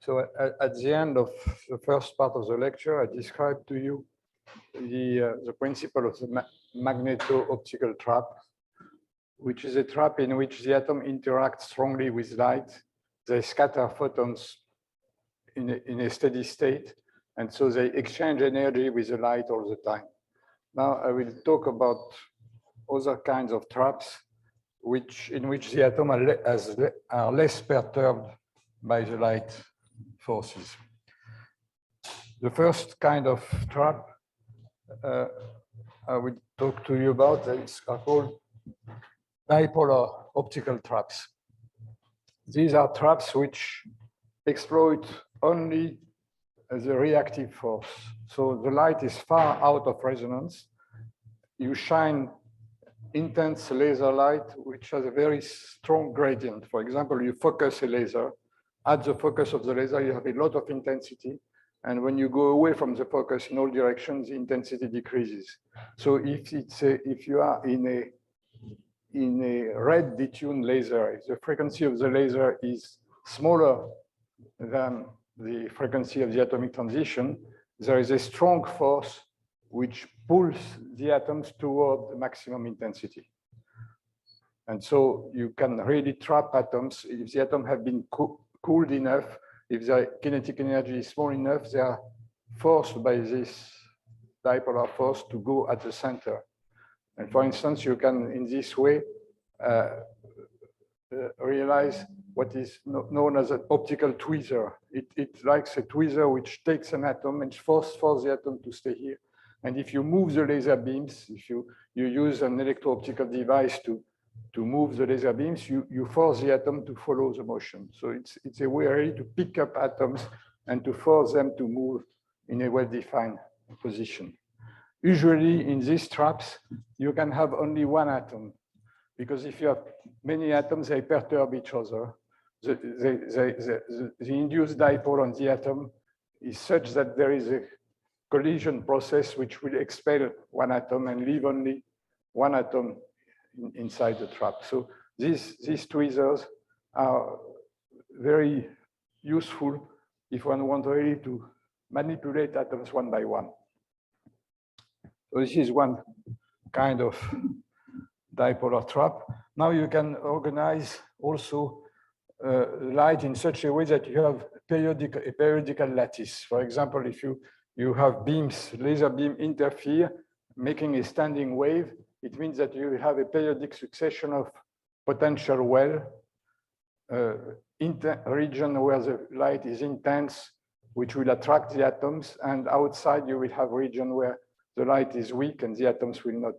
So at the end of the first part of the lecture, I described to you the principle of the magneto-optical trap, which is a trap in which the atom interacts strongly with light. They scatter photons in a steady state, and so they exchange energy with the light all the time. Now I will talk about other kinds of traps in which the atom are less perturbed by the light forces. The first kind of trap I will talk to you about is called dipolar optical traps. These are traps which exploit only the reactive force. So the light is far out of resonance. You shine intense laser light, which has a very strong gradient. For example, you focus a laser. At the focus of the laser, you have a lot of intensity. And when you go away from the focus in all directions, the intensity decreases. So if you are in a red detuned laser, if the frequency of the laser is smaller than the frequency of the atomic transition, there is a strong force which pulls the atoms toward the maximum intensity. And so you can really trap atoms. If the atom have been cooled enough, if the kinetic energy is small enough, they are forced by this dipolar force to go at the center. And for instance, you can, in this way, realize what is known as an optical tweezer. It likes a tweezer which takes an atom and forces the atom to stay here. And if you move the laser beams, if you use an electro-optical device to move the laser beams, you force the atom to follow the motion. So it's a way really to pick up atoms and to force them to move in a well-defined position. Usually in these traps, you can have only one atom, because if you have many atoms, they perturb each other. The induced dipole on the atom is such that there is a collision process which will expel one atom and leave only one atom inside the trap. So these tweezers are very useful if one wants really to manipulate atoms one by one. So this is one kind of dipolar trap. Now you can organize also light in such a way that you have a periodical lattice. For example, if you have beams, laser beam interfere, making a standing wave, it means that you have a periodic succession of potential well, region where the light is intense, which will attract the atoms, and outside you will have region where the light is weak and the atoms will not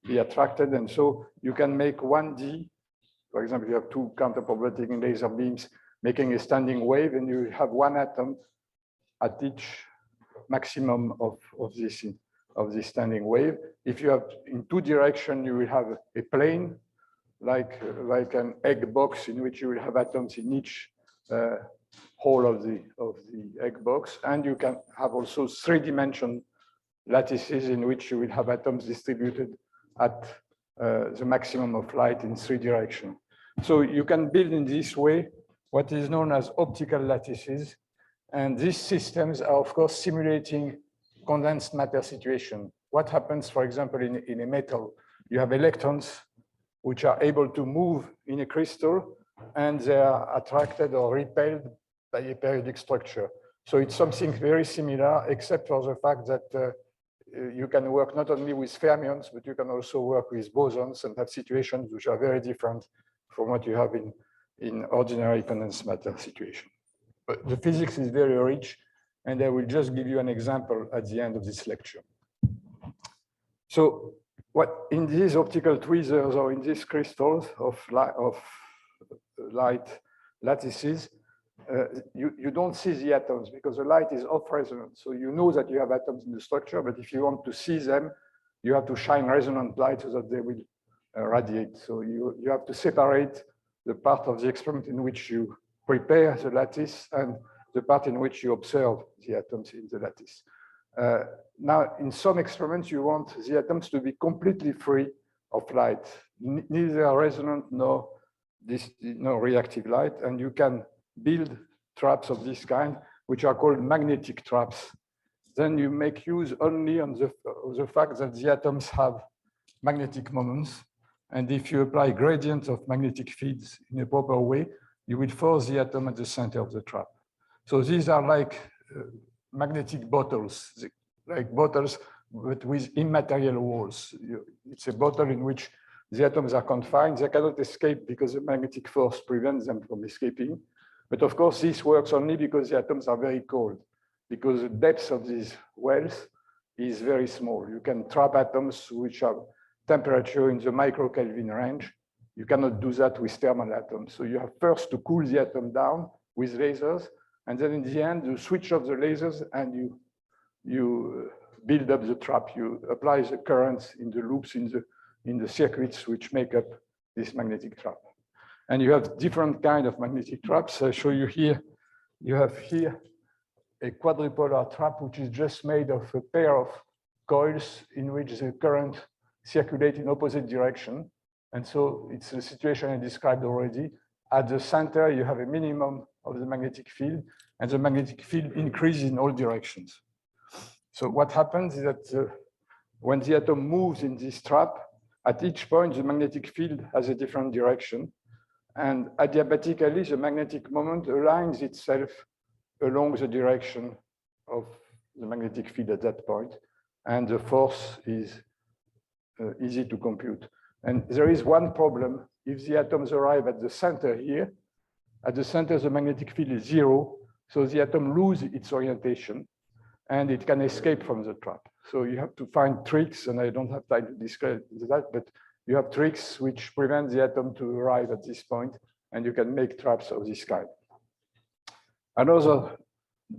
be attracted. And so you can make 1D, for example, you have two counterpropagating laser beams making a standing wave, and you have one atom at each maximum of this standing wave. If you have in two directions, you will have a plane, like an egg box in which you will have atoms in each hole of the egg box. And you can have also three-dimensional lattices in which you will have atoms distributed at the maximum of light in three directions. So you can build in this way what is known as optical lattices. And these systems are, of course, simulating condensed matter situation. What happens, for example, in a metal? You have electrons which are able to move in a crystal, and they are attracted or repelled by a periodic structure. So it's something very similar, except for the fact that you can work not only with fermions, but you can also work with bosons and have situations which are very different from what you have in ordinary condensed matter situation. But the physics is very rich, and I will just give you an example at the end of this lecture. So what in these optical tweezers or in these crystals of light lattices, you don't see the atoms because the light is off resonance. So you know that you have atoms in the structure, but if you want to see them, you have to shine resonant light so that they will radiate. So you have to separate the part of the experiment in which you prepare the lattice and the part in which you observe the atoms in the lattice. Now, in some experiments, you want the atoms to be completely free of light, neither resonant nor reactive light, and you can build traps of this kind, which are called magnetic traps. Then you make use only of the fact that the atoms have magnetic moments. And if you apply gradients of magnetic fields in a proper way, you will force the atom at the center of the trap. So these are like magnetic bottles, like bottles but with immaterial walls. It's a bottle in which the atoms are confined. They cannot escape because the magnetic force prevents them from escaping. But of course, this works only because the atoms are very cold, because the depth of these wells is very small. You can trap atoms which have temperature in the microkelvin range. You cannot do that with thermal atoms. So you have first to cool the atom down with lasers, and then in the end, you switch off the lasers and you build up the trap. You apply the currents in the loops in the circuits which make up this magnetic trap. And you have different kind of magnetic traps. I show you here. You have here a quadrupolar trap, which is just made of a pair of coils in which the current circulate in opposite direction. And so it's the situation I described already. At the center, you have a minimum of the magnetic field, and the magnetic field increases in all directions. So what happens is that when the atom moves in this trap, at each point, the magnetic field has a different direction. And adiabatically, the magnetic moment aligns itself along the direction of the magnetic field at that point. And the force is easy to compute. And there is one problem. If the atoms arrive at the center here, at the center, the magnetic field is 0. So the atom loses its orientation and it can escape from the trap. So you have to find tricks, and I don't have time to describe that, but you have tricks which prevent the atom to arrive at this point, and you can make traps of this kind. Another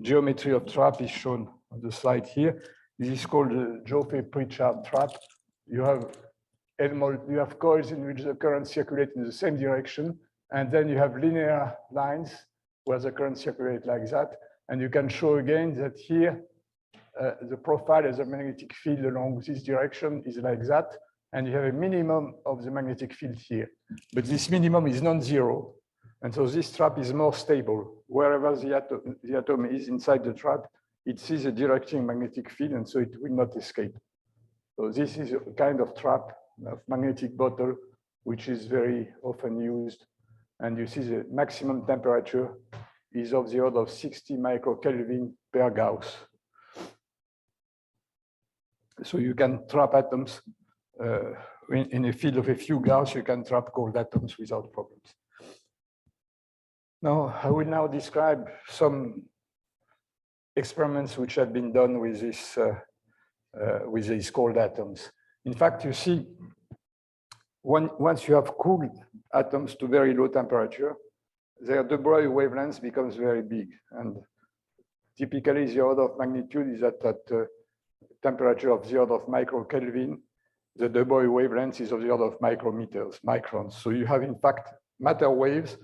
geometry of trap is shown on the slide here. This is called the Joffre-Pritchard trap. You have coils in which the currents circulate in the same direction, and then you have linear lines where the currents circulate like that. And you can show again that here, the profile of the magnetic field along this direction is like that. And you have a minimum of the magnetic field here. But this minimum is non-zero. And so this trap is more stable. Wherever the atom is inside the trap, it sees a directing magnetic field, and so it will not escape. So this is a kind of trap, of magnetic bottle, which is very often used. And you see the maximum temperature is of the order of 60 microkelvin per Gauss. So you can trap atoms in a field of a few Gauss. You can trap cold atoms without problems. Now, I will now describe some experiments which have been done with these cold atoms. In fact, you see, once you have cooled atoms to very low temperature, their de Broglie wavelength becomes very big. And typically, the order of magnitude is at temperature of the order of microkelvin. The de Broglie wavelength is of the order of micrometers, microns. So you have, in fact, matter waves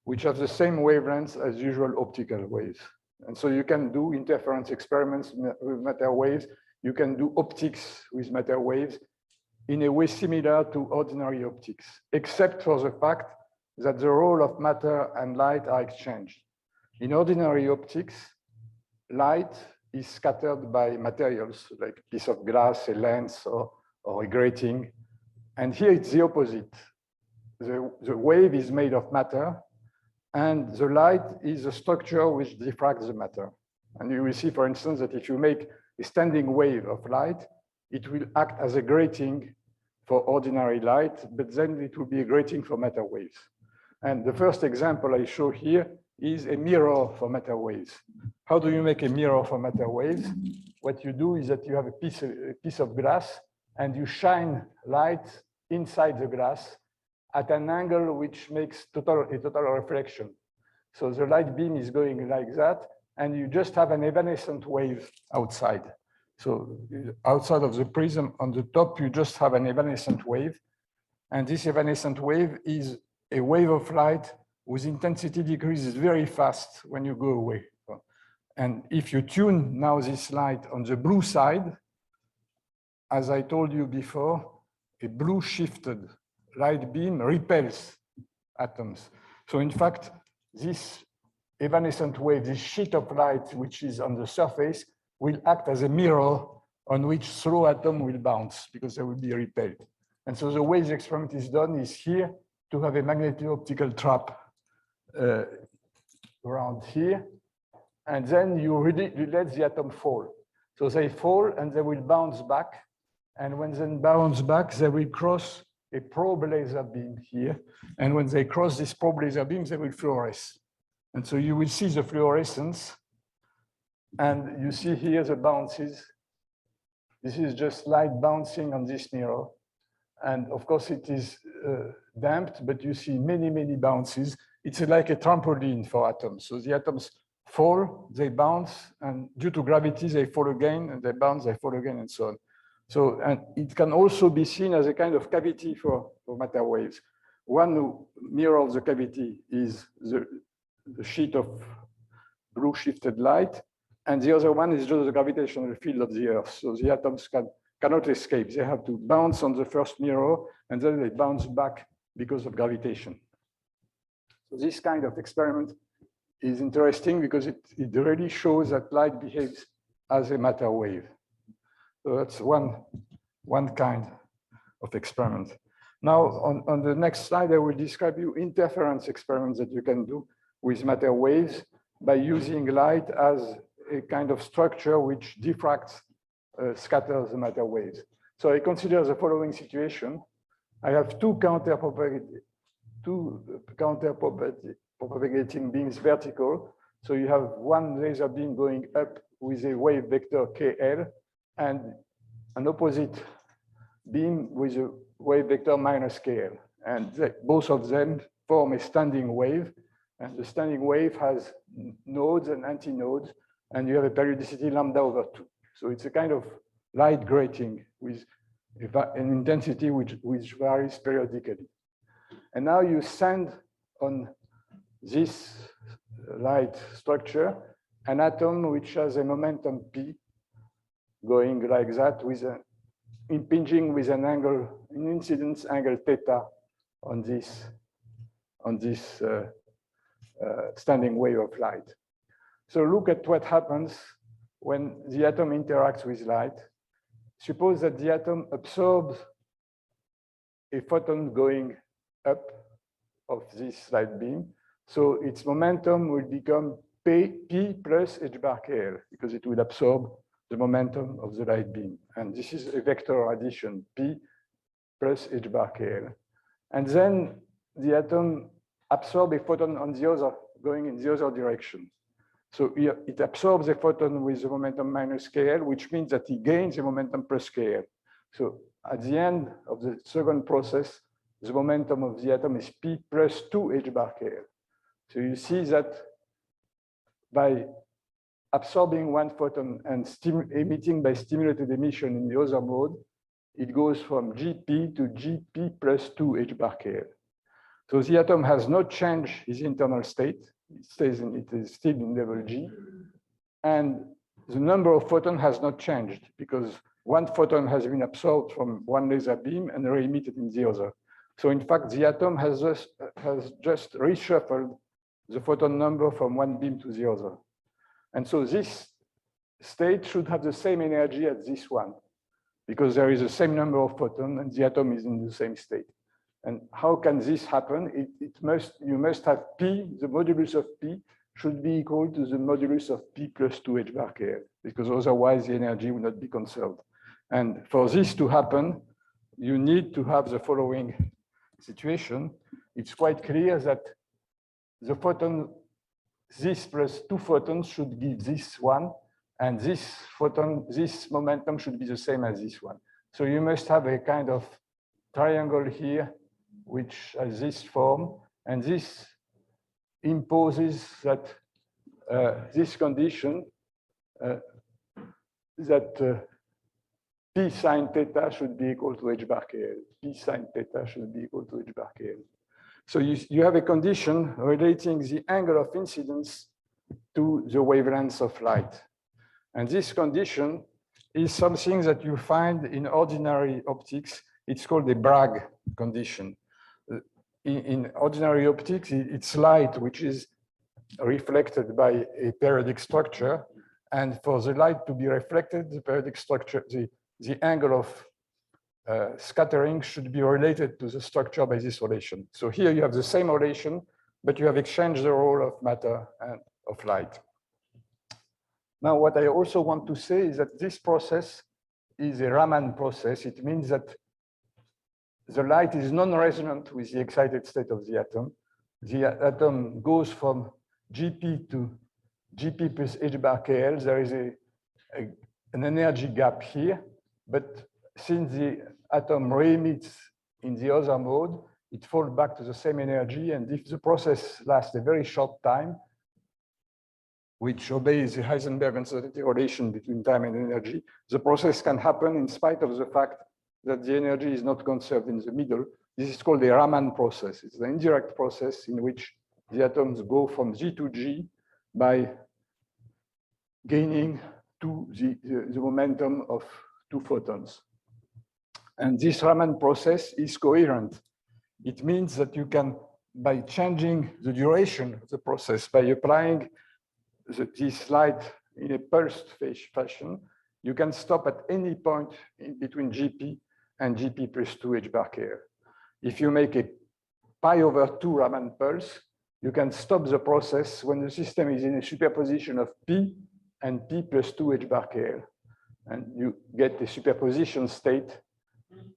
which have the same wavelengths as usual optical waves. And so you can do interference experiments with matter waves. You can do optics with matter waves in a way similar to ordinary optics, except for the fact that the role of matter and light are exchanged. In ordinary optics, light is scattered by materials, like a piece of glass, a lens, or a grating. And here it's the opposite. The wave is made of matter, and the light is a structure which diffracts the matter. And you will see, for instance, that if you make a standing wave of light, it will act as a grating for ordinary light, but then it will be a grating for matter waves. And the first example I show here is a mirror for matter waves. How do you make a mirror for matter waves? What you do is that you have a piece of glass, and you shine light inside the glass at an angle which makes a total reflection. So the light beam is going like that, and you just have an evanescent wave outside. So outside of the prism, on the top, you just have an evanescent wave. And this evanescent wave is a wave of light whose intensity decreases very fast when you go away. And if you tune now this light on the blue side, as I told you before, a blue shifted light beam repels atoms. So in fact, this evanescent wave, this sheet of light which is on the surface, will act as a mirror on which slow atom will bounce because they will be repelled. And so the way the experiment is done is here to have a magneto-optical trap around here. And then you let the atom fall. So they fall and they will bounce back. And when they bounce back, they will cross a probe laser beam here. And when they cross this probe laser beam, they will fluoresce. And so you will see the fluorescence. And you see here the bounces. This is just light bouncing on this mirror. And of course, it is damped, but you see many, many bounces. It's like a trampoline for atoms. So the atoms fall, they bounce, and due to gravity, they fall again, and they bounce, they fall again, and so on. So, and it can also be seen as a kind of cavity for matter waves. One who mirrors the cavity is the sheet of blue shifted light, and the other one is just the gravitational field of the Earth. So the atoms cannot escape. They have to bounce on the first mirror, and then they bounce back because of gravitation. So this kind of experiment is interesting because it really shows that light behaves as a matter wave. So that's one kind of experiment. Now, on the next slide, I will describe you interference experiments that you can do with matter waves by using light as a kind of structure which diffracts, scatters the matter waves. So I consider the following situation. I have two counterpropagating beams vertical. So you have one laser beam going up with a wave vector KL and an opposite beam with a wave vector minus KL. And both of them form a standing wave. And the standing wave has nodes and antinodes. And you have a periodicity lambda over 2. So it's a kind of light grating with an intensity which varies periodically. And now you send on this light structure an atom which has a momentum P going like that with impinging with an angle, an incidence angle theta on this standing wave of light. So look at what happens when the atom interacts with light. Suppose that the atom absorbs a photon going up of this light beam. So its momentum will become P plus h bar KL because it will absorb the momentum of the light beam. And this is a vector addition, P plus h bar KL. And then the atom absorbs a photon on the other, going in the other direction. So it absorbs a photon with the momentum minus KL, which means that it gains a momentum plus KL. So at the end of the second process, the momentum of the atom is P plus 2 h bar KL. So you see that by absorbing one photon and emitting by stimulated emission in the other mode, it goes from GP to GP plus 2 h bar KL. So the atom has not changed its internal state. It is still in level G. And the number of photons has not changed because one photon has been absorbed from one laser beam and re-emitted in the other. So in fact, the atom has just reshuffled the photon number from one beam to the other. And so this state should have the same energy as this one because there is the same number of photons and the atom is in the same state. And how can this happen? You must have P, the modulus of P should be equal to the modulus of P plus 2 h bar KL, because otherwise the energy will not be conserved. And for this to happen, you need to have the following situation. It's quite clear that the photon, this plus 2 photons should give this one, and this photon, this momentum should be the same as this one. So you must have a kind of triangle here which has this form, and this imposes that this condition that P sine theta should be equal to h bar KL. P sine theta should be equal to h bar KL. So you have a condition relating the angle of incidence to the wavelengths of light. And this condition is something that you find in ordinary optics. It's called a Bragg condition. In ordinary optics, it's light which is reflected by a periodic structure. And for the light to be reflected, the periodic structure, the angle of scattering should be related to the structure by this relation. So here you have the same relation, but you have exchanged the role of matter and of light. Now, what I also want to say is that this process is a Raman process. It means that the light is non-resonant with the excited state of the atom. The atom goes from GP to GP plus h bar KL. There is an energy gap here, but since the atom re-emits in the other mode, it falls back to the same energy. And if the process lasts a very short time, which obeys the Heisenberg uncertainty relation between time and energy, the process can happen in spite of the fact that the energy is not conserved in the middle. This is called the Raman process. It's an indirect process in which the atoms go from G to G by gaining the momentum of 2 photons. And this Raman process is coherent. It means that you can, by changing the duration of the process, by applying this light in a pulsed fashion, you can stop at any point in between GP and GP plus 2 h bar KL. If you make a pi over 2 Raman pulse, you can stop the process when the system is in a superposition of P and P plus 2 h bar KL. And you get a superposition state.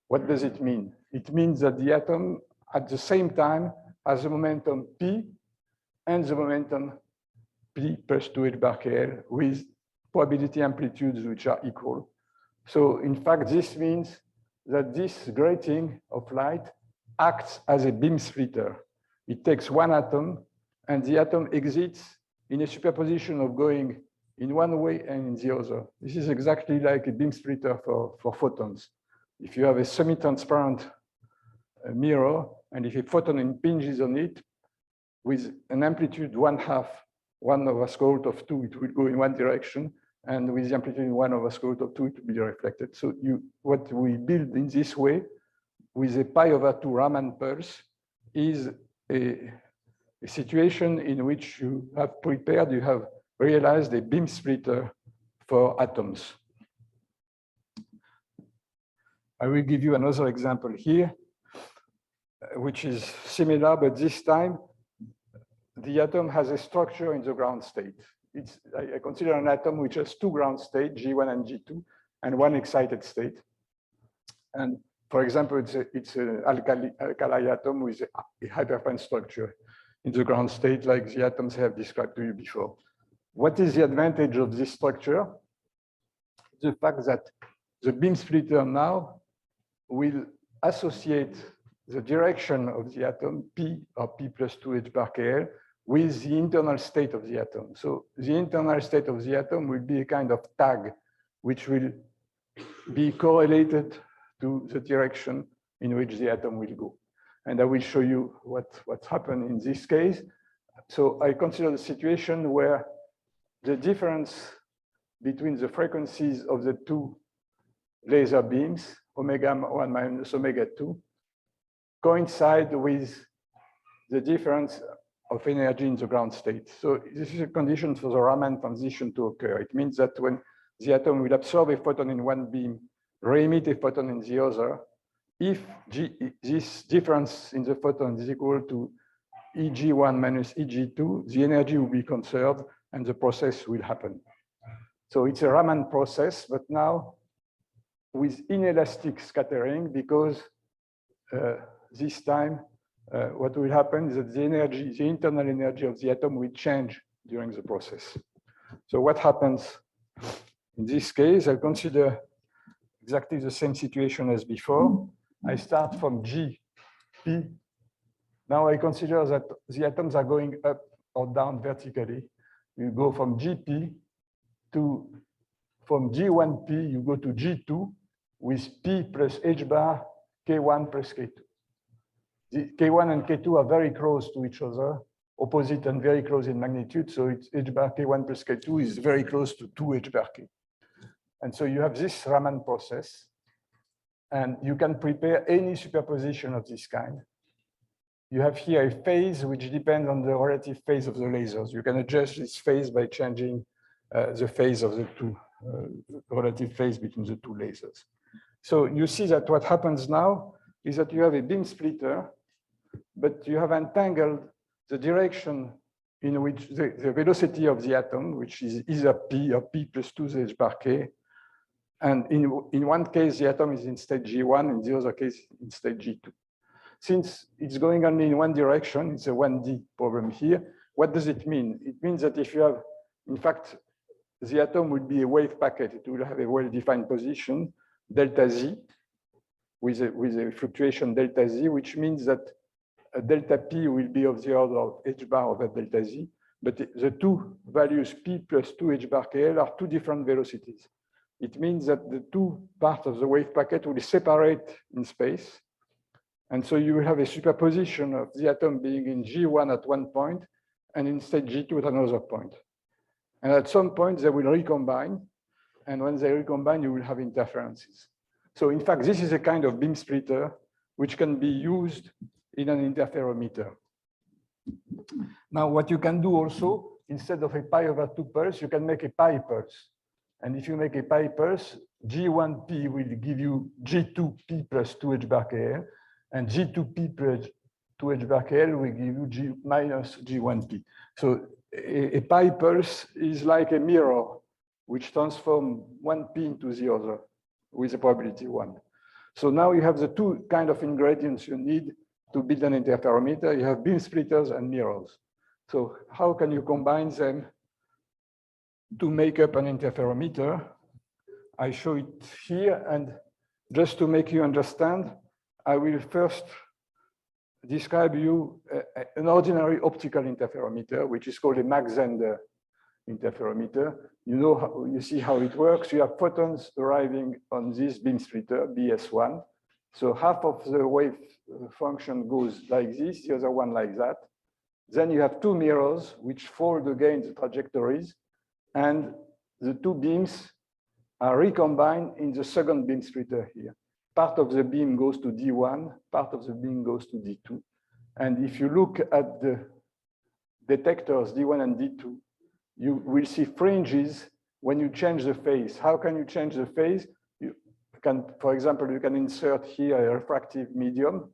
What does it mean? It means that the atom at the same time has the momentum P and the momentum P plus 2 h bar KL with probability amplitudes which are equal. So in fact, this means that this grating of light acts as a beam splitter. It takes one atom and the atom exits in a superposition of going in one way and in the other. This is exactly like a beam splitter for photons. If you have a semi-transparent mirror, and if a photon impinges on it with an amplitude 1/2, 1 over square root of 2, it will go in one direction, and with the amplitude 1 over square root of 2, it will be reflected. So what we build in this way with a pi over 2 Raman pulse is a situation in which you have prepared, you have realized a beam splitter for atoms. I will give you another example here, which is similar, but this time the atom has a structure in the ground state. I consider an atom which has 2 ground states, G1 and G2, and 1 excited state. And for example, it's an alkali atom with a hyperfine structure in the ground state, like the atoms I have described to you before. What is the advantage of this structure? The fact that the beam splitter now will associate the direction of the atom, P or P plus 2 h bar KL, with the internal state of the atom. So the internal state of the atom will be a kind of tag, which will be correlated to the direction in which the atom will go. And I will show you what happened in this case. So I consider the situation where the difference between the frequencies of the 2 laser beams, omega 1 minus omega 2, coincide with the difference of energy in the ground state. So this is a condition for the Raman transition to occur. It means that when the atom will absorb a photon in one beam, re-emit a photon in the other, if this difference in the photon is equal to Eg1 minus Eg2, the energy will be conserved and the process will happen. So it's a Raman process, but now with inelastic scattering, because this time what will happen is that the energy, the internal energy of the atom will change during the process. So what happens in this case? I consider exactly the same situation as before. I start from G, P. Now I consider that the atoms are going up or down vertically. You go from GP to, from G1P, you go to G2 with P plus H bar, K1 plus K2. The K1 and K2 are very close to each other, opposite and very close in magnitude. So it's H bar K1 plus K2 is very close to 2 H bar K. And so you have this Raman process, and you can prepare any superposition of this kind. you have here a phase which depends on the relative phase of the lasers. You can adjust this phase by changing the phase of the two, relative phase between the two lasers. So you see that what happens now is that you have a beam splitter, but you have entangled the direction in which the velocity of the atom, which is either p or p plus 2 z h bar k. And in one case, the atom is in state G1, in the other case, in state G2. Since it's going only in one direction, it's a 1D problem here. What does it mean? It means that if you have, in fact, the atom will be a wave packet. It will have a well-defined position, delta z, with a fluctuation delta z, which means that delta p will be of the order of h bar over delta z. But the two values p plus 2 h bar kl are two different velocities. It means that the two parts of the wave packet will separate in space. And so you will have a superposition of the atom being in G1 at one point and in state G2 at another point. And at some point, they will recombine. And when they recombine, you will have interferences. So in fact, this is a kind of beam splitter which can be used in an interferometer. Now, what you can do also, instead of a pi over 2 pulse, you can make a pi pulse. And if you make a pi pulse, G1p will give you G2p plus 2h bar kl, and G2p plus 2h bar kl will give you G minus G1p. So a pi pulse is like a mirror, which transforms one p into the other with a probability 1. So now you have the two kind of ingredients you need to build an interferometer. You have beam splitters and mirrors. So how can you combine them to make up an interferometer? I show it here, and just to make you understand, I will first describe you an ordinary optical interferometer, which is called a Mach-Zehnder interferometer. You know how, you see how it works. You have photons arriving on this beam splitter, BS1. So half of the wave function goes like this, the other one like that. Then you have two mirrors which fold again the trajectories, and the two beams are recombined in the second beam splitter here. Part of the beam goes to D1, part of the beam goes to D2. And if you look at the detectors D1 and D2, you will see fringes when you change the phase. How can you change the phase? You can, for example, you can insert here a refractive medium,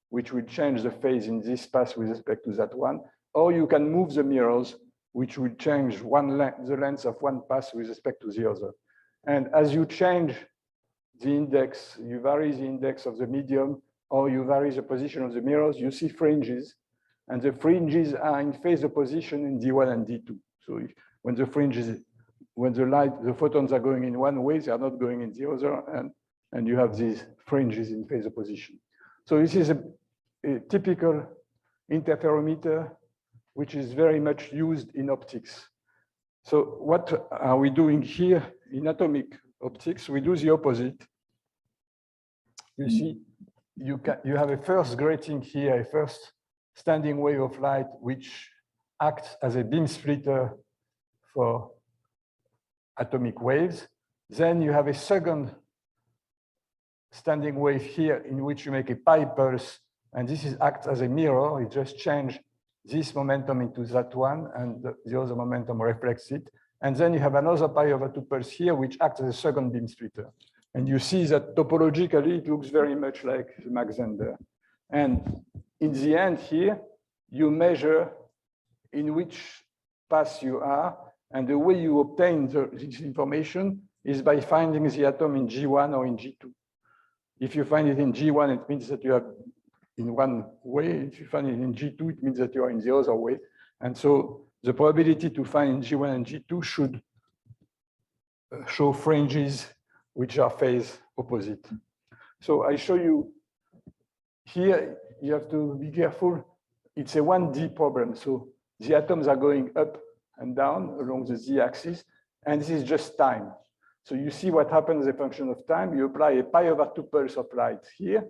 which will change the phase in this path with respect to that one. Or you can move the mirrors, which will change the length of one path with respect to the other. And as you change the index, you vary the index of the medium, or you vary the position of the mirrors, you see fringes. And the fringes are in phase opposition in D1 and D2. So when the fringes, when the photons are going in one way, they are not going in the other, and you have these fringes in phase opposition. So this is a typical interferometer, which is very much used in optics. So what are we doing here in atomic optics? We do the opposite. You see, you have a first grating here, a first standing wave of light, which acts as a beam splitter for atomic waves. Then you have a second standing wave here in which you make a pi pulse, and this acts as a mirror. You just change this momentum into that one, and the other momentum reflects it. And then you have another pi over 2 pulse here, which acts as a second beam splitter. And you see that topologically, it looks very much like the Mach-Zehnder. And in the end here, you measure in which path you are, and the way you obtain this information is by finding the atom in G1 or in G2. If you find it in G1, it means that you are in one way. If you find it in G2, it means that you are in the other way. And so the probability to find in G1 and G2 should show fringes which are phase opposite. So I show you here, you have to be careful. It's a 1D problem. So the atoms are going up and down along the z-axis, and this is just time. So you see what happens as a function of time. You apply a pi over 2 pulse of light here.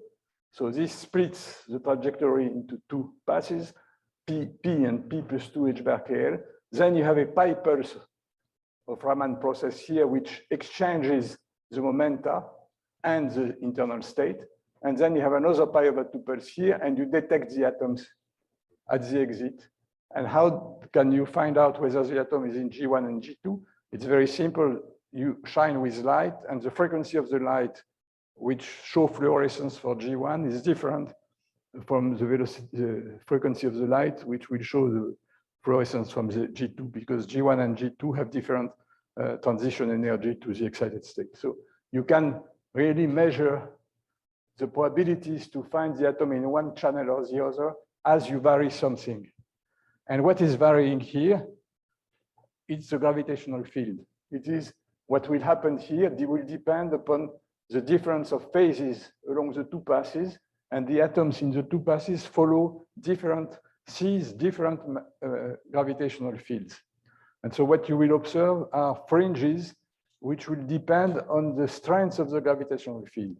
So this splits the trajectory into two passes, P and P plus 2 h bar kl. Then you have a pi pulse of Raman process here, which exchanges the momenta and the internal state. and then you have another pi over 2 pulse here, and you detect the atoms at the exit. And how can you find out whether the atom is in G1 and G2? It's very simple. You shine with light, and the frequency of the light, which show fluorescence for G1, is different from the velocity, the frequency of the light, which will show the fluorescence from the G2, because G1 and G2 have different transition energy to the excited state. So you can really measure the probabilities to find the atom in one channel or the other as you vary something. And what is varying here? It's the gravitational field. It is what will happen here. It will depend upon the difference of phases along the two passes, and the atoms in the two passes follow different gravitational fields. And so what you will observe are fringes which will depend on the strength of the gravitational field.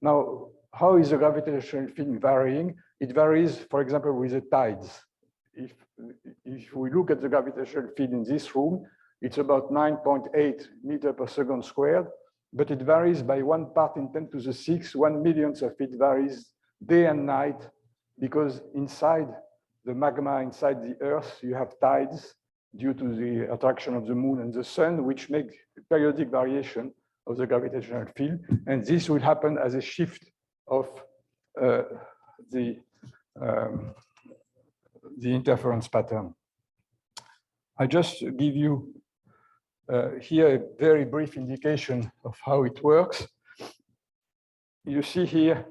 Now, how is the gravitational field varying? It varies, for example, with the tides. If we look at the gravitational field in this room, it's about 9.8 meters per second squared, but it varies by 1 part in 10 to the 6, 1 millionth of it varies day and night, because inside the magma, inside the Earth, you have tides due to the attraction of the moon and the sun, which make periodic variation of the gravitational field. And this will happen as a shift of the interference pattern. I just give you here a very brief indication of how it works. You see here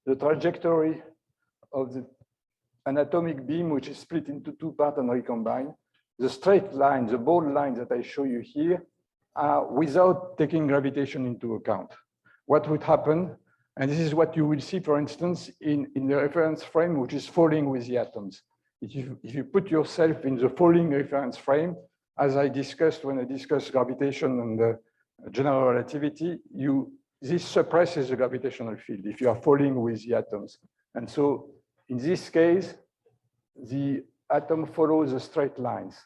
the trajectory of an atomic beam, which is split into two parts and recombined. The straight line, the bold line that I show you here, are without taking gravitation into account. What would happen, and this is what you will see, for instance, in the reference frame, which is falling with the atoms. If you put yourself in the falling reference frame, as I discussed when I discussed gravitation and general relativity, this suppresses the gravitational field if you are falling with the atoms. And so in this case, the atom follows the straight lines.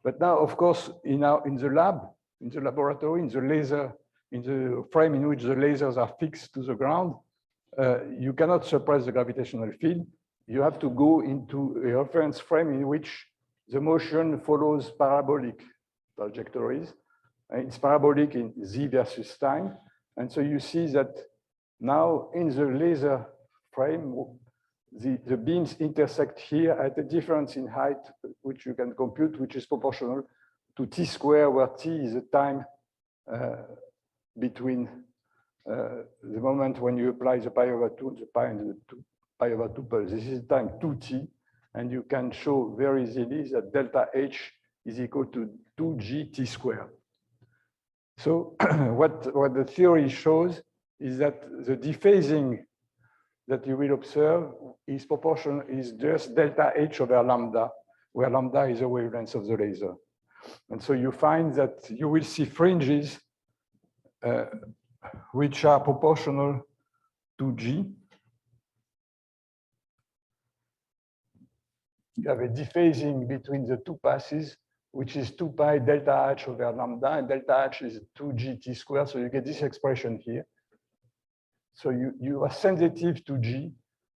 But now, of course, in the lab, in the laboratory, in the frame in which the lasers are fixed to the ground, you cannot suppress the gravitational field. You have to go into a reference frame in which the motion follows parabolic trajectories. It's parabolic in z versus time. And so you see that now in the laser frame, the beams intersect here at a difference in height, which you can compute, which is proportional to t squared, where t is the time between the moment when you apply the pi over 2 and the pi over 2 pulse. This is time 2t, and you can show very easily that delta H is equal to 2g t squared. So what the theory shows is that the dephasing that you will observe is proportional, is just delta H over lambda, where lambda is the wavelength of the laser. And so you find that you will see fringes which are proportional to G. You have a dephasing between the two passes, which is 2 pi delta H over lambda, and delta H is 2g t squared. So you get this expression here. So you are sensitive to G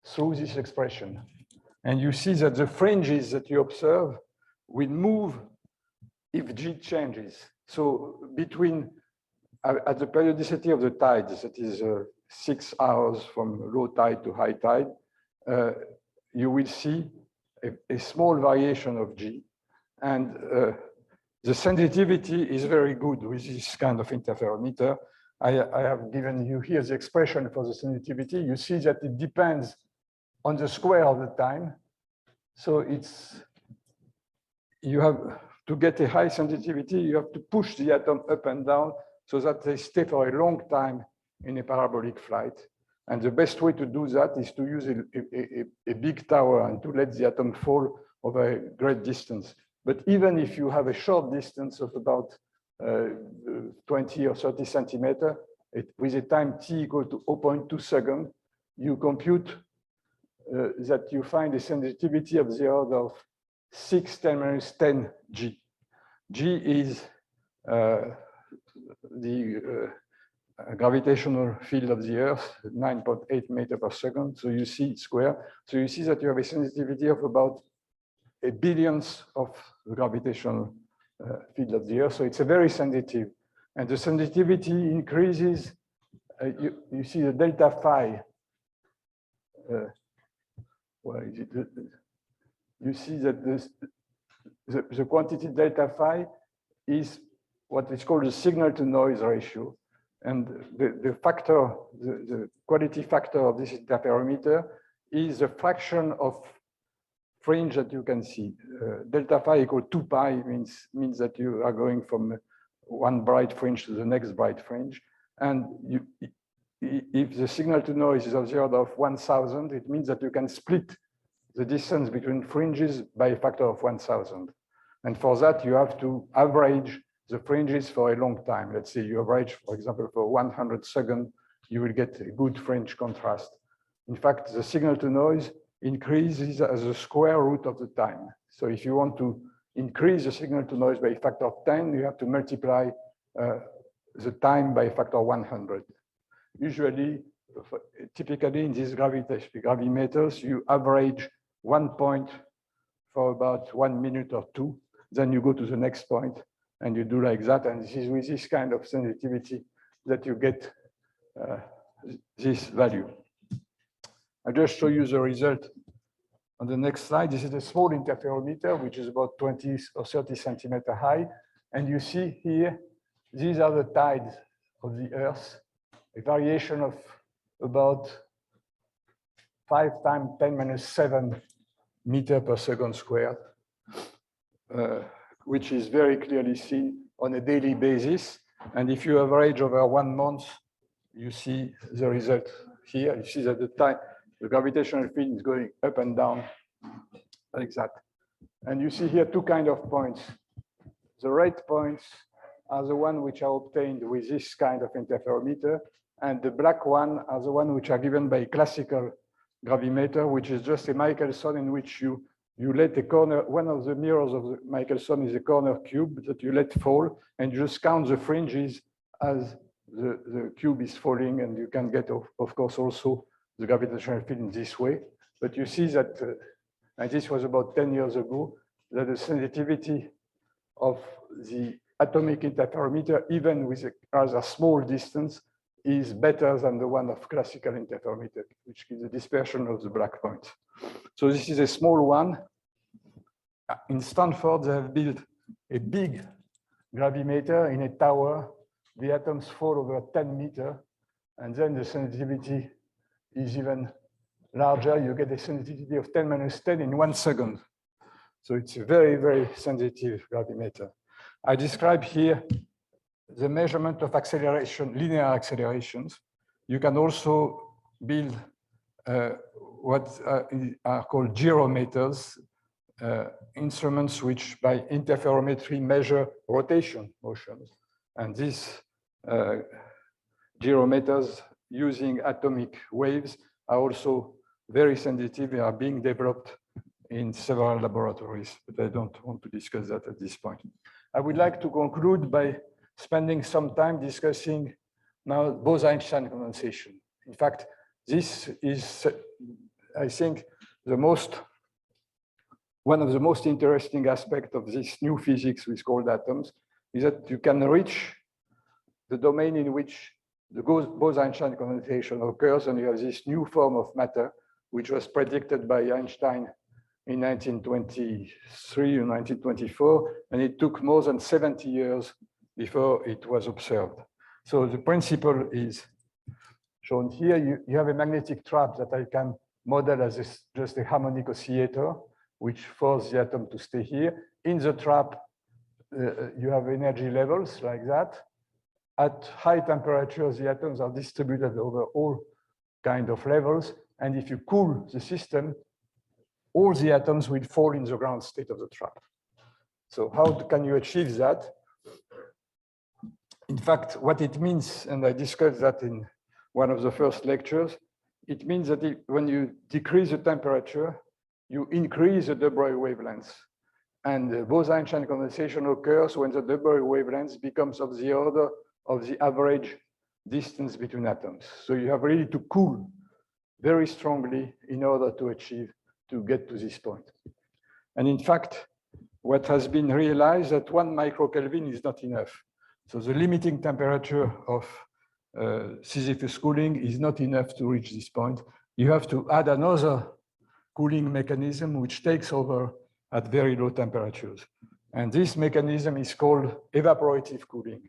through this expression. And you see that the fringes that you observe will move if G changes. So between, at the periodicity of the tides, that is 6 hours from low tide to high tide, you will see a small variation of G. And the sensitivity is very good with this kind of interferometer. I have given you here the expression for the sensitivity. You see that it depends on the square of the time. So you have to get a high sensitivity, you have to push the atom up and down so that they stay for a long time in a parabolic flight. And the best way to do that is to use a big tower and to let the atom fall over a great distance. But even if you have a short distance of about 20 or 30 centimeters, with a time t equal to 0.2 seconds, you compute that you find a sensitivity of the order of 6×10⁻⁻10 G. G is the gravitational field of the Earth, 9.8 meters per second. So you see square. So you see that you have a sensitivity of about a billionth of the gravitational field of the Earth. So it's a very sensitive. And the sensitivity increases. You see the delta phi. Where is it? You see that the quantity delta phi is what is called the signal to noise ratio. And the factor, the quality factor of this interferometer is a fraction of fringe that you can see. Delta phi equal 2 pi means that you are going from one bright fringe to the next bright fringe. And if the signal to noise is of the order of 1,000, it means that you can split the distance between fringes by a factor of 1,000. And for that, you have to average the fringes for a long time. Let's say you average, for example, for 100 seconds, you will get a good fringe contrast. In fact, the signal to noise increases as a square root of the time. So if you want to increase the signal to noise by a factor of 10, you have to multiply the time by a factor of 100. Usually, typically in these gravimeters, you average 1 point for about 1 minute or 2. Then you go to the next point and you do like that. And this is with this kind of sensitivity that you get this value. I'll just show you the result on the next slide. This is a small interferometer, which is about 20 or 30 centimeters high. And you see here, these are the tides of the Earth, a variation of about 5 times 10⁻⁷ meter per second squared, which is very clearly seen on a daily basis. And if you average over 1 month, you see the result here. You see that the gravitational field is going up and down like that. And you see here 2 kinds of points. The red points are the ones which are obtained with this kind of interferometer, and the black one are the ones which are given by a classical gravimeter, which is just a Michelson in which you let a corner, one of the mirrors of the Michelson is a corner cube that you let fall, and you just count the fringes as the cube is falling, and you can get, of course, also the gravitational field in this way. But you see that, and this was about 10 years ago, that the sensitivity of the atomic interferometer, even with a rather small distance, is better than the one of classical interferometer, which gives the dispersion of the black points. So this is a small one. In Stanford, they have built a big gravimeter in a tower. The atoms fall over 10 meters, and then the sensitivity is even larger. You get a sensitivity of 10⁻⁻10 in 1 second. So it's a very, very sensitive gravimeter. I describe here the measurement of acceleration, linear accelerations. You can also build what are called gyrometers, instruments which by interferometry measure rotation motions. And these gyrometers using atomic waves are also very sensitive. They are being developed in several laboratories, but I don't want to discuss that at this point. I would like to conclude by spending some time discussing now Bose-Einstein condensation. In fact, this is, I think, one of the most interesting aspects of this new physics with cold atoms is that you can reach the domain in which the Bose-Einstein condensation occurs, and you have this new form of matter, which was predicted by Einstein in 1923 or 1924, and it took more than 70 years before it was observed. So the principle is shown here. You have a magnetic trap that I can model as just a harmonic oscillator, which forces the atom to stay here. In the trap, you have energy levels like that. At high temperatures, the atoms are distributed over all kinds of levels. And if you cool the system, all the atoms will fall in the ground state of the trap. So how can you achieve that? In fact, what it means, and I discussed that in one of the first lectures, it means that when you decrease the temperature, you increase the de Broglie wavelengths. And the Bose-Einstein condensation occurs when the de Broglie wavelengths becomes of the order of the average distance between atoms. So you have really to cool very strongly in order to get to this point. And in fact, what has been realized that 1 microkelvin is not enough. So the limiting temperature of Sisyphus cooling is not enough to reach this point. You have to add another cooling mechanism which takes over at very low temperatures. And this mechanism is called evaporative cooling.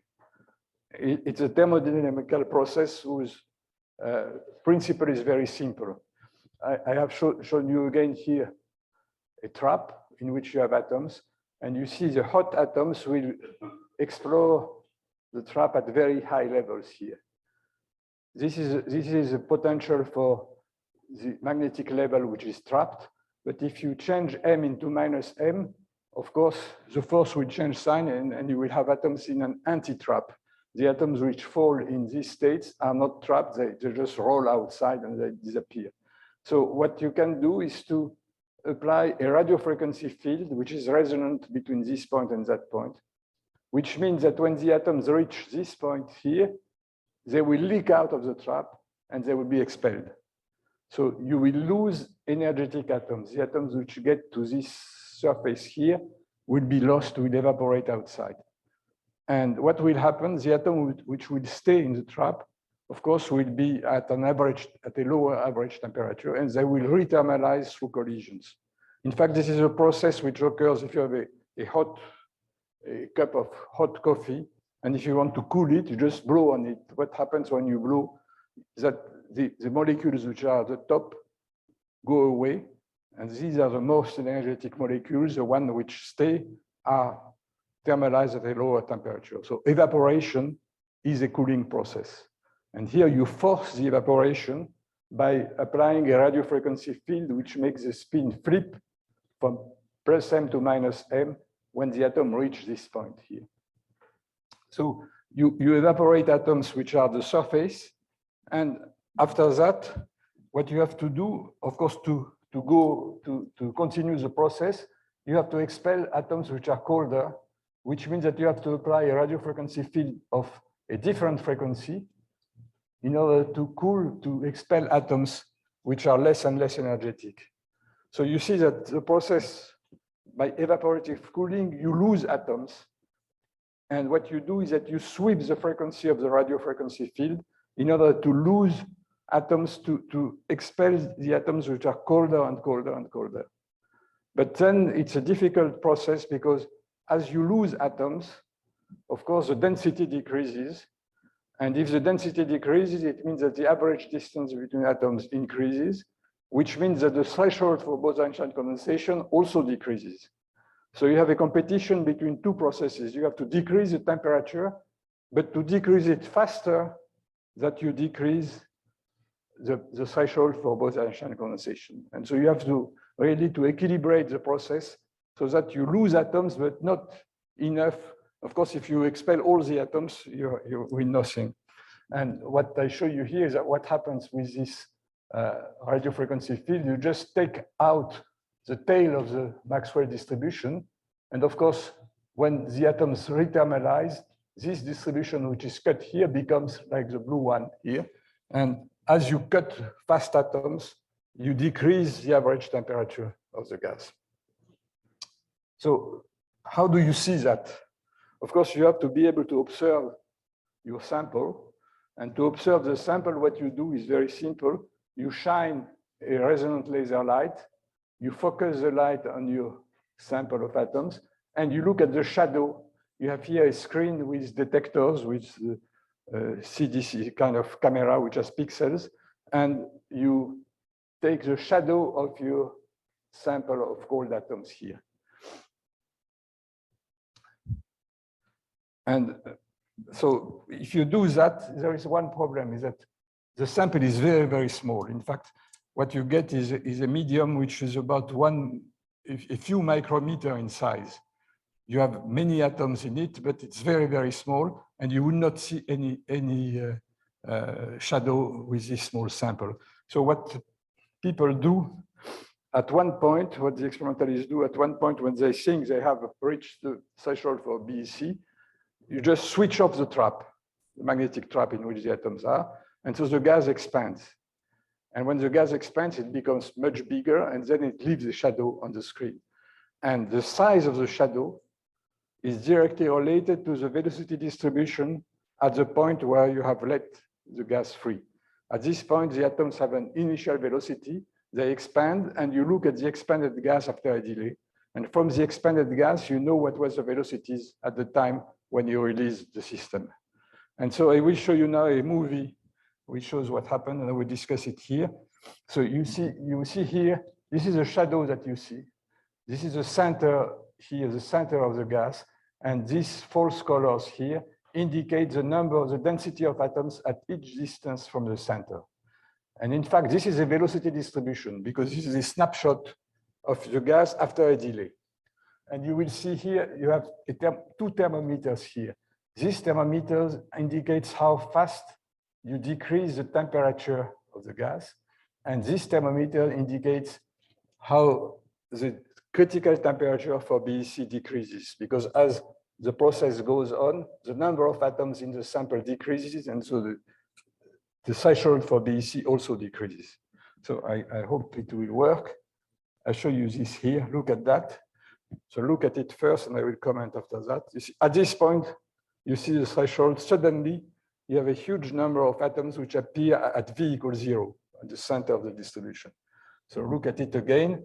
It's a thermodynamical process whose principle is very simple. I have shown you again here a trap in which you have atoms, and you see the hot atoms will explore the trap at very high levels here. This is a potential for the magnetic level which is trapped, but if you change m into minus m, of course, the force will change sign and you will have atoms in an anti-trap. The atoms which fall in these states are not trapped, they just roll outside and they disappear. So what you can do is to apply a radio frequency field which is resonant between this point and that point, which means that when the atoms reach this point here, they will leak out of the trap and they will be expelled. So you will lose energetic atoms. The atoms which get to this surface here will be lost, will evaporate outside. And what will happen, the atom which will stay in the trap, of course, will be at a lower average temperature, and they will rethermalize through collisions. In fact, this is a process which occurs if you have a cup of hot coffee, and if you want to cool it, you just blow on it. What happens when you blow is that the molecules which are at the top go away, and these are the most energetic molecules. The ones which stay are thermalized at a lower temperature. So evaporation is a cooling process. And here you force the evaporation by applying a radio frequency field which makes the spin flip from plus m to minus m when the atom reaches this point here. So you evaporate atoms which are the surface, and after that, what you have to do, of course, to continue the process, you have to expel atoms which are colder, which means that you have to apply a radio frequency field of a different frequency in order to expel atoms which are less and less energetic. So you see that the process, by evaporative cooling, you lose atoms. And what you do is that you sweep the frequency of the radio frequency field in order to lose atoms, to expel the atoms which are colder and colder and colder. But then it's a difficult process because as you lose atoms, of course, the density decreases. And if the density decreases, it means that the average distance between atoms increases, which means that the threshold for Bose-Einstein condensation also decreases. So you have a competition between two processes. You have to decrease the temperature, but to decrease it faster than you decrease the threshold for Bose-Einstein condensation. And so you have to really to equilibrate the process so that you lose atoms, but not enough. Of course, if you expel all the atoms, you win nothing. And what I show you here is that what happens with this radio frequency field, you just take out the tail of the Maxwell distribution. And of course, when the atoms rethermalize, this distribution, which is cut here, becomes like the blue one here. And as you cut fast atoms, you decrease the average temperature of the gas. So how do you see that? Of course, you have to be able to observe your sample. And to observe the sample, what you do is very simple. You shine a resonant laser light. You focus the light on your sample of atoms, and you look at the shadow. You have here a screen with detectors, with CDC kind of camera, which has pixels, and you take the shadow of your sample of cold atoms here. And so if you do that, there is one problem, is that the sample is very, very small. In fact, what you get is a medium which is about a few micrometer in size. You have many atoms in it, but it's very, very small, and you will not see any shadow with this small sample. So what people do at one point, what the experimentalists do at one point when they think they have reached the threshold for BEC, you just switch off the trap. the magnetic trap in which the atoms are. And so the gas expands. And when the gas expands, it becomes much bigger, and then it leaves a shadow on the screen. And the size of the shadow is directly related to the velocity distribution at the point where you have let the gas free. At this point, the atoms have an initial velocity, they expand, and you look at the expanded gas after a delay. And from the expanded gas, you know what was the velocities at the time when you release the system. And so I will show you now a movie which shows what happened, and I will discuss it here. So you see here, this is a shadow that you see. This is the center here, the center of the gas, and these false colors here indicate the number, the density of atoms at each distance from the center. And in fact, this is a velocity distribution because this is a snapshot of the gas after a delay. And you will see here, you have two thermometers here. This thermometer indicates how fast you decrease the temperature of the gas. And this thermometer indicates how the critical temperature for BEC decreases, because as the process goes on, the number of atoms in the sample decreases, and so the threshold for BEC also decreases. So I hope it will work. I'll show you this here. Look at that. So look at it first, and I will comment after that. You see, at this point, you see the threshold. Suddenly, you have a huge number of atoms which appear at V equals 0 at the center of the distribution. So look at it again.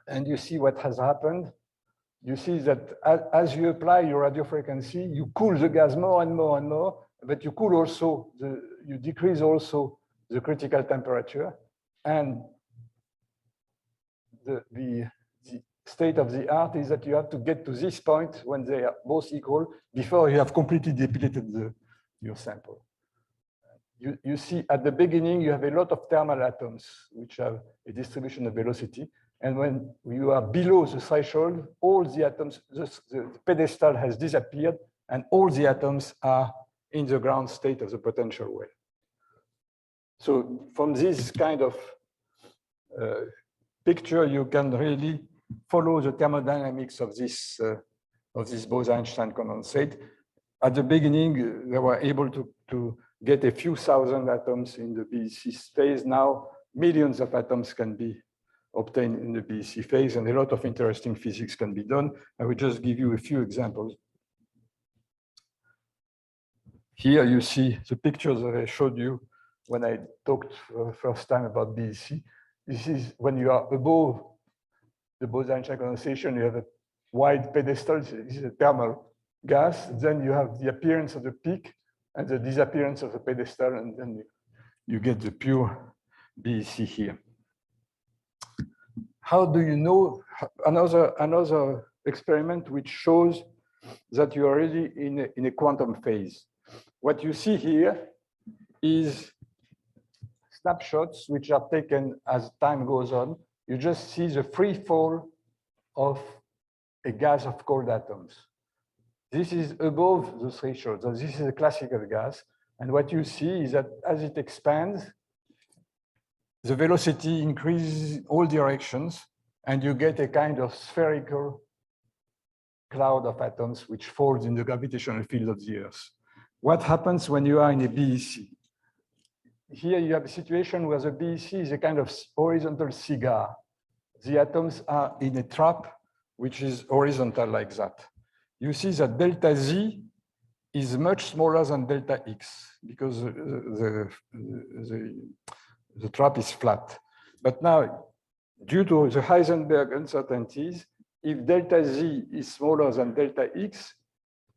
And you see what has happened. You see that as you apply your radio frequency, you cool the gas more and more and more, but you cool also, you decrease also the critical temperature. And the state of the art is that you have to get to this point when they are both equal before you have completely depleted your sample. You see at the beginning, you have a lot of thermal atoms which have a distribution of velocity. And when you are below the threshold, all the atoms, the pedestal has disappeared, and all the atoms are in the ground state of the potential well. So from this kind of picture, you can really follow the thermodynamics of this Bose-Einstein condensate. At the beginning, they were able to get a few thousand atoms in the BEC phase. Now, millions of atoms can be obtained in the BEC phase, and a lot of interesting physics can be done. I will just give you a few examples. Here you see the pictures that I showed you when I talked first time about BEC. This is when you are above the Bose-Einstein condensation, you have a wide pedestal. This is a thermal gas. Then you have the appearance of the peak and the disappearance of the pedestal, and then you get the pure BEC here. How do you know? Another experiment which shows that you are really in a quantum phase. What you see here is snapshots which are taken as time goes on. You just see the free fall of a gas of cold atoms. This is above the threshold. So this is a classical gas. And what you see is that as it expands, the velocity increases in all directions, and you get a kind of spherical cloud of atoms which falls in the gravitational field of the Earth. What happens when you are in a BEC? Here you have a situation where the BEC is a kind of horizontal cigar. The atoms are in a trap which is horizontal like that. You see that delta Z is much smaller than delta X because the trap is flat. But now, due to the Heisenberg uncertainties, if delta Z is smaller than delta X,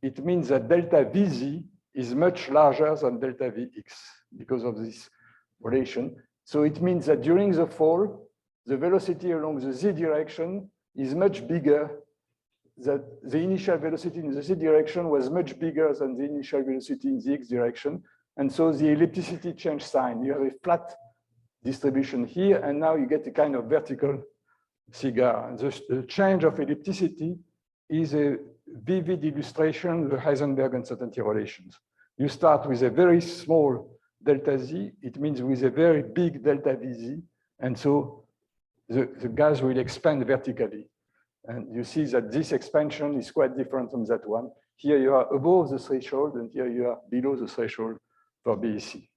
it means that delta VZ is much larger than delta Vx because of this relation. So it means that during the fall, the velocity along the Z direction is much bigger, that the initial velocity in the Z direction was much bigger than the initial velocity in the X direction. And so the ellipticity changed sign. You have a flat distribution here, and now you get a kind of vertical cigar. And the change of ellipticity is a vivid illustration of the Heisenberg uncertainty relations. You start with a very small delta Z, it means with a very big delta VZ, and so the gas will expand vertically. And you see that this expansion is quite different from that one. Here you are above the threshold, and here you are below the threshold for BEC.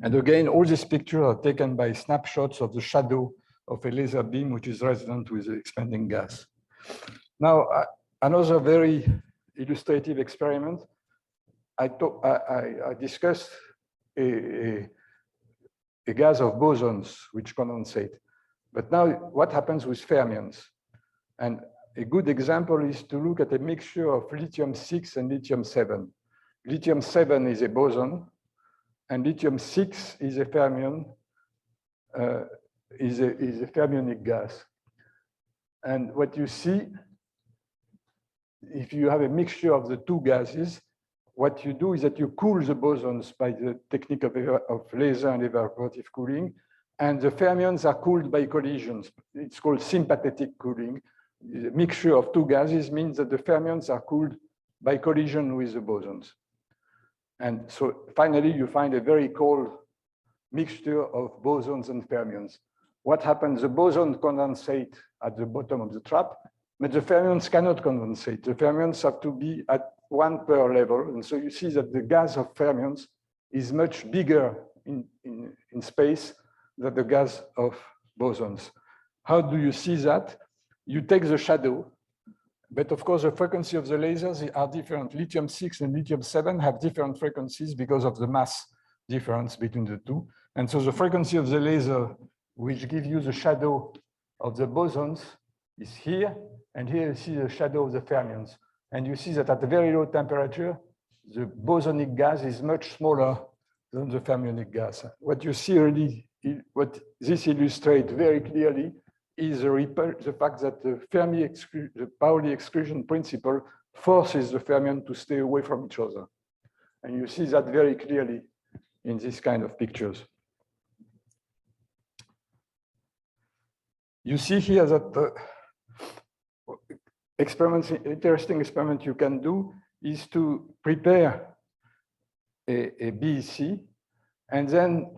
And again, all these pictures are taken by snapshots of the shadow of a laser beam, which is resonant with the expanding gas. Now, another very illustrative experiment. I discussed a gas of bosons which condensate. But now, what happens with fermions? And a good example is to look at a mixture of lithium-6 and lithium-7. Lithium-7 is a boson, and lithium-6 is a fermion, is a fermionic gas. And what you see, if you have a mixture of the two gases, what you do is that you cool the bosons by the technique of laser and evaporative cooling, and the fermions are cooled by collisions. It's called sympathetic cooling. The mixture of two gases means that the fermions are cooled by collision with the bosons. And so finally, you find a very cold mixture of bosons and fermions. What happens? The boson condensate at the bottom of the trap, but the fermions cannot condensate. The fermions have to be at 1 per level. And so you see that the gas of fermions is much bigger in space than the gas of bosons. How do you see that? You take the shadow, but of course the frequency of the lasers are different. Lithium-6 and lithium-7 have different frequencies because of the mass difference between the two. And so the frequency of the laser, which gives you the shadow of the bosons, is here, and here you see the shadow of the fermions. And you see that at a very low temperature, the bosonic gas is much smaller than the fermionic gas. What you see really, what this illustrates very clearly, is the fact that the Pauli exclusion principle forces the fermion to stay away from each other. And you see that very clearly in this kind of pictures. You see here that interesting experiment you can do is to prepare a BEC and then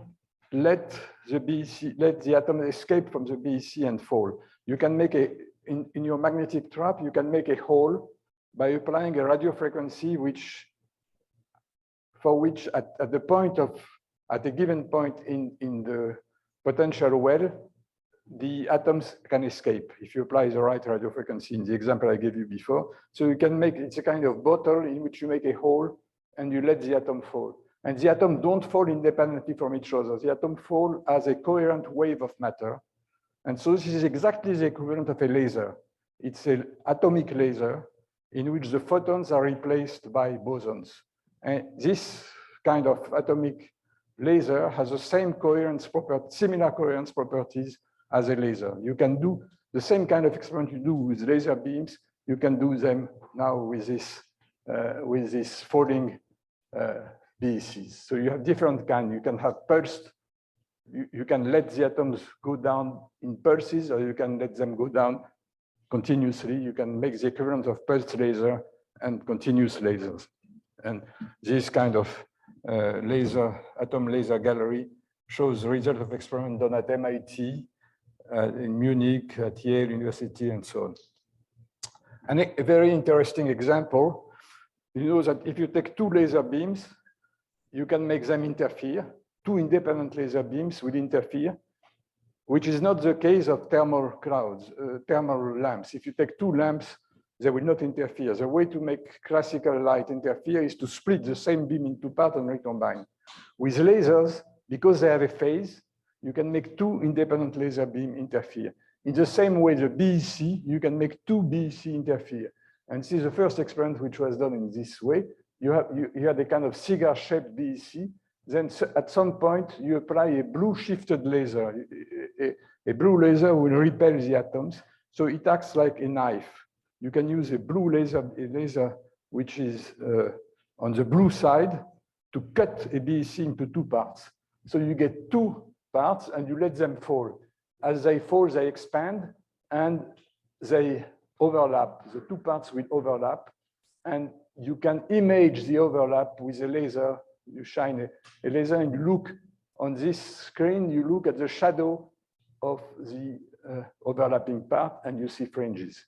let the atom escape from the BEC and fall. You can make in your magnetic trap, you can make a hole by applying a radio frequency for which at a given point in the potential well, the atoms can escape if you apply the right radio frequency in the example I gave you before. So you can make, it's a kind of bottle in which you make a hole and you let the atom fall. And the atom don't fall independently from each other. The atom fall as a coherent wave of matter. And so this is exactly the equivalent of a laser. It's an atomic laser in which the photons are replaced by bosons. And this kind of atomic laser has the same similar coherence properties as a laser. You can do the same kind of experiment you do with laser beams. You can do them now with this falling BECs. So you have different kinds. You can have pulsed. You can let the atoms go down in pulses, or you can let them go down continuously. You can make the equivalent of pulsed laser and continuous lasers. And this kind of atom laser gallery shows the result of experiment done at MIT, in Munich, at Yale University, and so on. And a very interesting example, you know that if you take two laser beams, you can make them interfere. Two independent laser beams will interfere, which is not the case of thermal clouds, thermal lamps. If you take two lamps, they will not interfere. The way to make classical light interfere is to split the same beam into parts and recombine. With lasers, because they have a phase, you can make two independent laser beams interfere. In the same way, the BEC, you can make two BEC interfere. And this is the first experiment which was done in this way. You had a kind of cigar-shaped BEC. Then at some point, you apply a blue shifted laser. A blue laser will repel the atoms. So it acts like a knife. You can use a blue laser, which is on the blue side, to cut a BEC into two parts. So you get two parts and you let them fall. As they fall, they expand and they overlap. The two parts will overlap. And you can image the overlap with a laser. You shine a laser and you look on this screen, you look at the shadow of the overlapping part and you see fringes.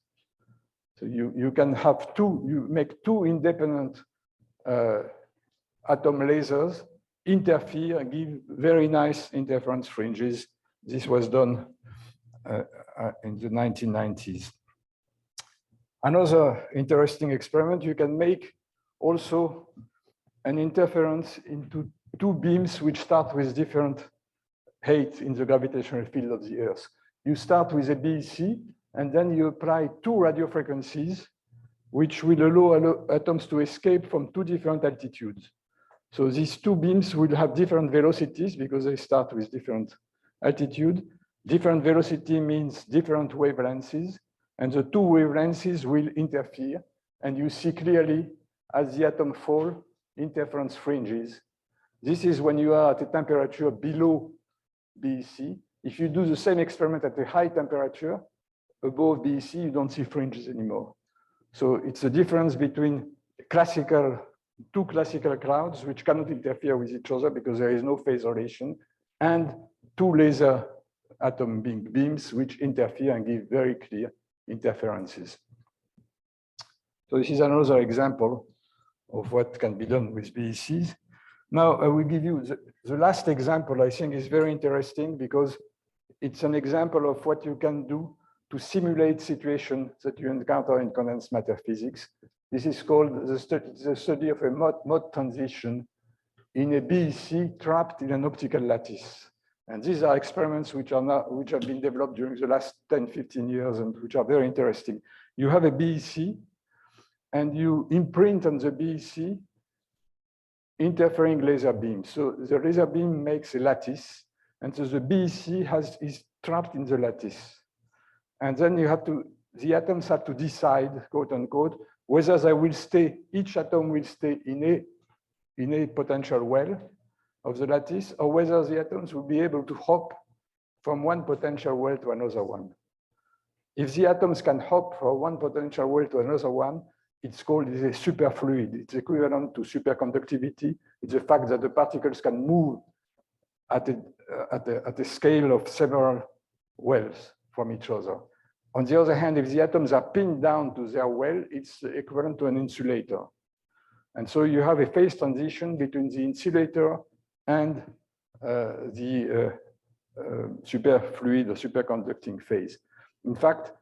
So you can have you make two independent atom lasers interfere and give very nice interference fringes. This was done in the 1990s. Another interesting experiment, you can make also an interference into two beams which start with different height in the gravitational field of the Earth. You start with a BEC, and then you apply two radio frequencies, which will allow atoms to escape from two different altitudes. So these two beams will have different velocities because they start with different altitude. Different velocity means different wavelengths, and the two wavelengths will interfere. And you see clearly, as the atom fall, interference fringes. This is when you are at a temperature below BEC. If you do the same experiment at a high temperature, above BEC, you don't see fringes anymore. So it's a difference between two classical clouds, which cannot interfere with each other because there is no phase relation, and two laser atom beams, which interfere and give very clear interferences. So this is another example of what can be done with BECs. Now, I will give you the last example. I think is very interesting because it's an example of what you can do to simulate situations that you encounter in condensed matter physics. This is called the study of a Mott transition in a BEC trapped in an optical lattice. And these are experiments which have been developed during the last 10, 15 years and which are very interesting. You have a BEC and you imprint on the BEC interfering laser beam. So the laser beam makes a lattice, and so the BEC is trapped in the lattice. And then the atoms have to decide, quote unquote, whether they will stay, each atom will stay in a potential well of the lattice, or whether the atoms will be able to hop from one potential well to another one. If the atoms can hop from one potential well to another one, it's called a superfluid. It's equivalent to superconductivity. It's the fact that the particles can move at a scale of several wells from each other. On the other hand, if the atoms are pinned down to their well, it's equivalent to an insulator. And so you have a phase transition between the insulator and the superfluid or superconducting phase. In fact,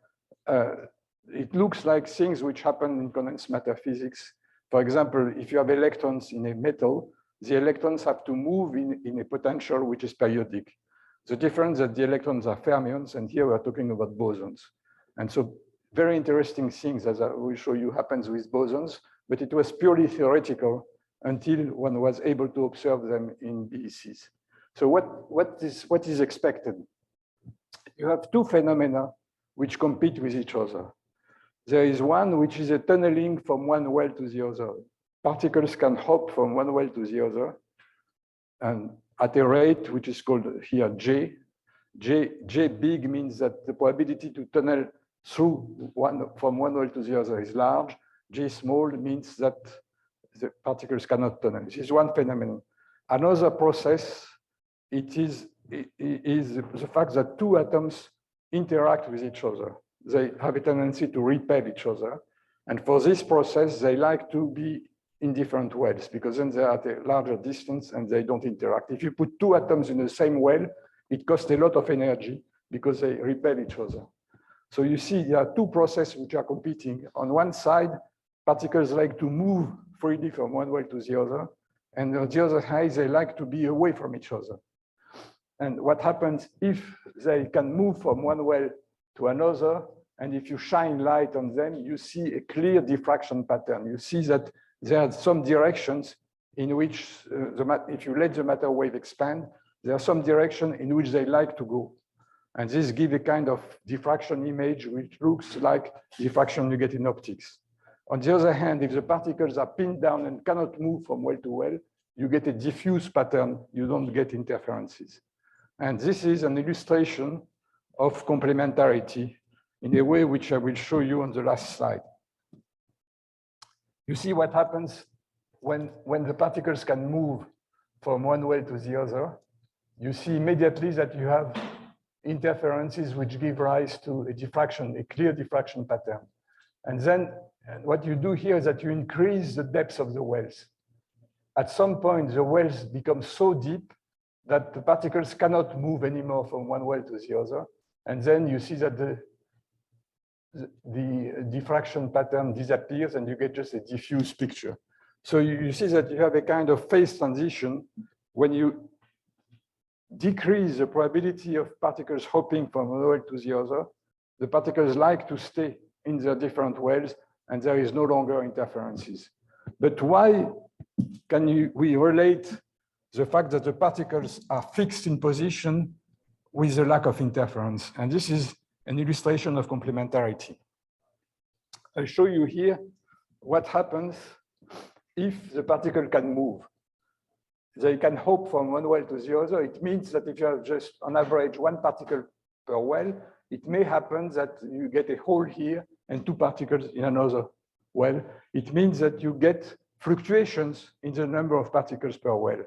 it looks like things which happen in condensed matter physics. For example, if you have electrons in a metal, the electrons have to move in a potential which is periodic. The difference is that the electrons are fermions, and here we're talking about bosons. And so very interesting things, as I will show you, happens with bosons, but it was purely theoretical until one was able to observe them in BECs. So what is expected? You have two phenomena which compete with each other. There is one which is a tunneling from one well to the other. Particles can hop from one well to the other, and at a rate which is called here J. J big means that the probability to tunnel through from one well to the other is large. J small means that the particles cannot tunnel. This is one phenomenon. Another process, it is the fact that two atoms interact with each other. They have a tendency to repel each other. And for this process, they like to be in different wells because then they're at a larger distance and they don't interact. If you put two atoms in the same well, it costs a lot of energy because they repel each other. So you see there are two processes which are competing. On one side, particles like to move freely from one well to the other. And on the other side, they like to be away from each other. And what happens if they can move from one well to another, and if you shine light on them, you see a clear diffraction pattern. You see that there are some directions in which, if you let the matter wave expand, there are some direction in which they like to go. And this gives a kind of diffraction image which looks like diffraction you get in optics. On the other hand, if the particles are pinned down and cannot move from well to well, you get a diffuse pattern. You don't get interferences. And this is an illustration of complementarity in a way which I will show you on the last slide. You see what happens when the particles can move from one well to the other. You see immediately that you have interferences which give rise to a diffraction, a clear diffraction pattern. And then what you do here is that you increase the depth of the wells. At some point, the wells become so deep that the particles cannot move anymore from one well to the other. And then you see that the diffraction pattern disappears and you get just a diffuse picture. So you see that you have a kind of phase transition when you decrease the probability of particles hopping from one well to the other. The particles like to stay in their different wells and there is no longer interferences. But why can we relate the fact that the particles are fixed in position with the lack of interference? And this is an illustration of complementarity. I'll show you here what happens if the particle can move. They can hop from one well to the other. It means that if you have just on average one particle per well, it may happen that you get a hole here and two particles in another well. It means that you get fluctuations in the number of particles per well.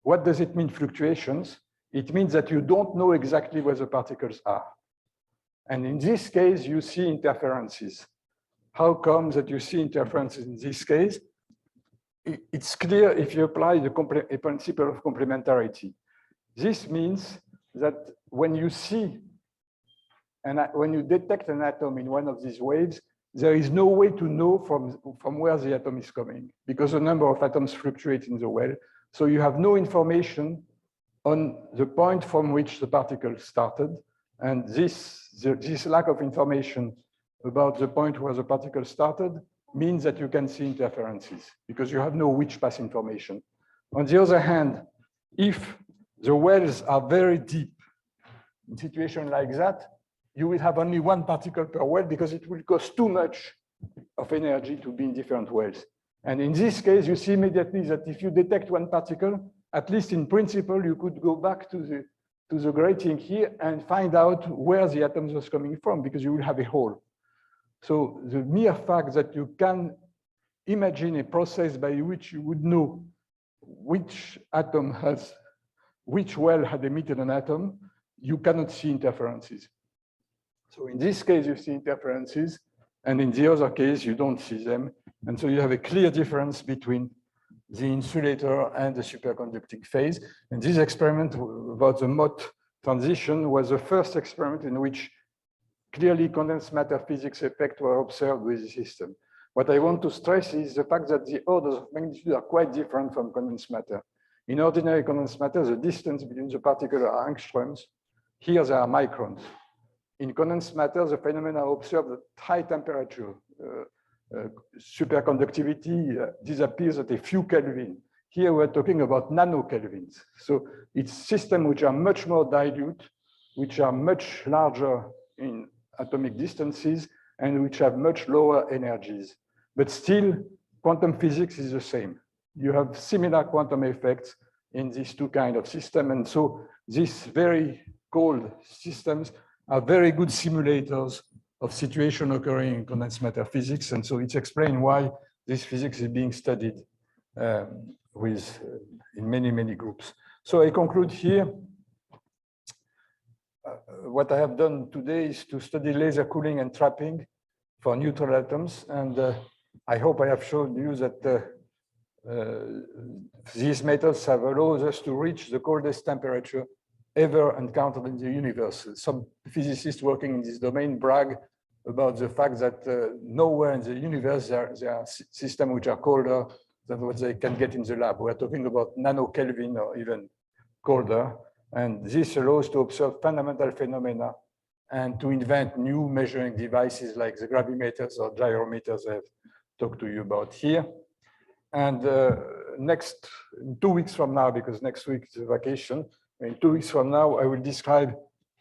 What does it mean, fluctuations? It means that you don't know exactly where the particles are. And in this case, you see interferences. How come that you see interferences in this case? It's clear if you apply the principle of complementarity. This means that when you see, and when you detect an atom in one of these waves, there is no way to know from where the atom is coming because the number of atoms fluctuate in the well. So you have no information on the point from which the particle started. And this lack of information about the point where the particle started means that you can see interferences because you have no which pass information. On the other hand, if the wells are very deep, in a situation like that, you will have only one particle per well because it will cost too much of energy to be in different wells. And in this case, you see immediately that if you detect one particle, at least in principle, you could go back to the grating here and find out where the atoms was coming from because you will have a hole. So the mere fact that you can imagine a process by which you would know which atom has, which well had emitted an atom, you cannot see interferences. So in this case, you see interferences, and in the other case, you don't see them. And so you have a clear difference between the insulator and the superconducting phase. And this experiment about the Mott transition was the first experiment in which clearly condensed matter physics effects were observed with the system. What I want to stress is the fact that the orders of magnitude are quite different from condensed matter. In ordinary condensed matter, the distance between the particles are angstroms. Here, they are microns. In condensed matter, the phenomena are observed at high temperature. Superconductivity disappears at a few Kelvin. Here, we're talking about nanokelvins. So it's systems which are much more dilute, which are much larger in atomic distances, and which have much lower energies. But still, quantum physics is the same. You have similar quantum effects in these two kinds of systems. And so these very cold systems are very good simulators of situation occurring in condensed matter physics. And so it's explained why this physics is being studied in many, many groups. So I conclude here. What I have done today is to study laser cooling and trapping for neutral atoms. And I hope I have shown you that these methods have allowed us to reach the coldest temperature ever encountered in the universe. Some physicists working in this domain brag about the fact that nowhere in the universe there are systems which are colder than what they can get in the lab. We're talking about nanokelvin or even colder. And this allows to observe fundamental phenomena and to invent new measuring devices like the gravimeters or gyrometers I've talked to you about here. And next, 2 weeks from now, because next week is a vacation, in 2 weeks from now, I will describe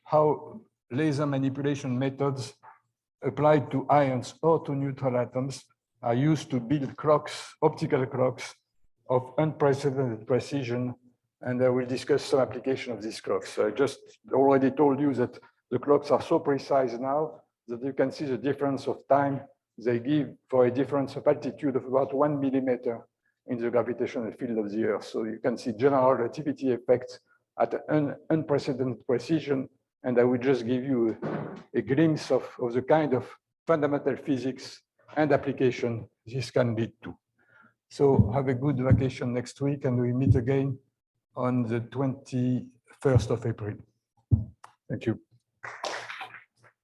how laser manipulation methods applied to ions or to neutral atoms are used to build clocks, optical clocks of unprecedented precision. And I will discuss some application of these clocks. So I just already told you that the clocks are so precise now that you can see the difference of time they give for a difference of altitude of about 1 millimeter in the gravitational field of the Earth. So you can see general relativity effects at an unprecedented precision. And I will just give you a glimpse of the kind of fundamental physics and application this can lead to. So have a good vacation next week, and we meet again on the 21st of April. Thank you.